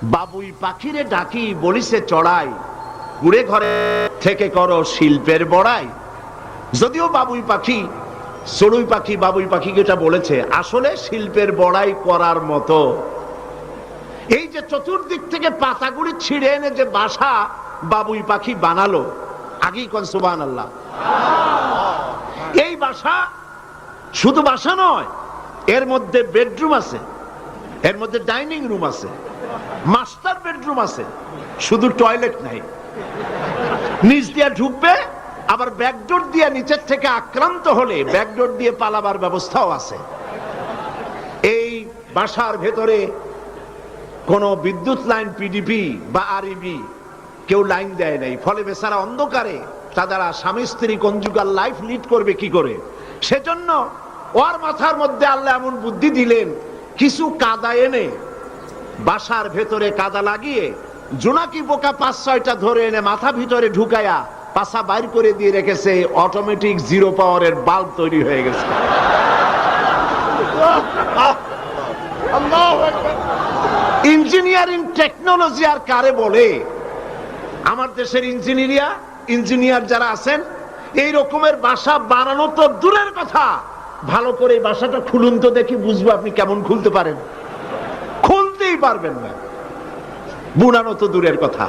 বাবুই পাখিরে ডাকি বলিছে চড়াই, কুড়ে ঘরে থেকে করো শিল্পের বড়াই। যদিও বাবুই পাখি, চড়ুই পাখি বাবুই পাখিকে এটা বলেছে, আসলে শিল্পের বড়াই করার মতো। এই যে চতুর্দিক থেকে পাতাগুলি ছিঁড়ে এনে যে বাসা বাবুই পাখি বানালো, আগেই কোন সুবহানাল্লাহ। এই বাসা শুধু বাসা নয়, এর মধ্যে বেডরুম আছে, এর মধ্যে ডাইনিং রুম আছে, মাস্টার বেডরুম আছে, শুধু টয়লেট নাই। নিচ দিয়ে ঢুকবে, আবার ব্যাকডোর দিয়ে নিচের থেকে আক্রান্ত হলে ব্যাকডোর দিয়ে পালাবার ব্যবস্থাও আছে। এই বাসার ভেতরে কোন বিদ্যুৎ লাইন পিডিপি বা আরইবি কেউ লাইন দেয় নাই, ফলে বেচারা অন্ধকারে তারা স্বামী স্ত্রী কনজুগাল লাইফ লিড করবে কি করে। সেজন্য ওর মাথার মধ্যে আল্লাহ এমন বুদ্ধি দিলেন, কিছু কাদা এনে বাসার ভেতরে কাদা লাগিয়ে জোনাকি পোকা 5-6টা ধরে এনে মাথা ভিতরে ঢুকায়া পাছা বাইর করে দিয়ে রেখেছে, অটোমেটিক 0 পাওয়ারের বাল্ব তৈরি হয়ে গেছে। ইঞ্জিনিয়ারিং টেকনোলজি আর কারে বলে? আমার দেশের ইঞ্জিনিয়ার যারা আছেন, এই রকমের বাসা বানানো তো দূরের কথা, ভালো করে বাসাটা খুলুন তো দেখি, বুঝবো আপনি কেমন খুলতে পারেন। খুলতেই পারবেন না, বুনানো তো দূরের কথা।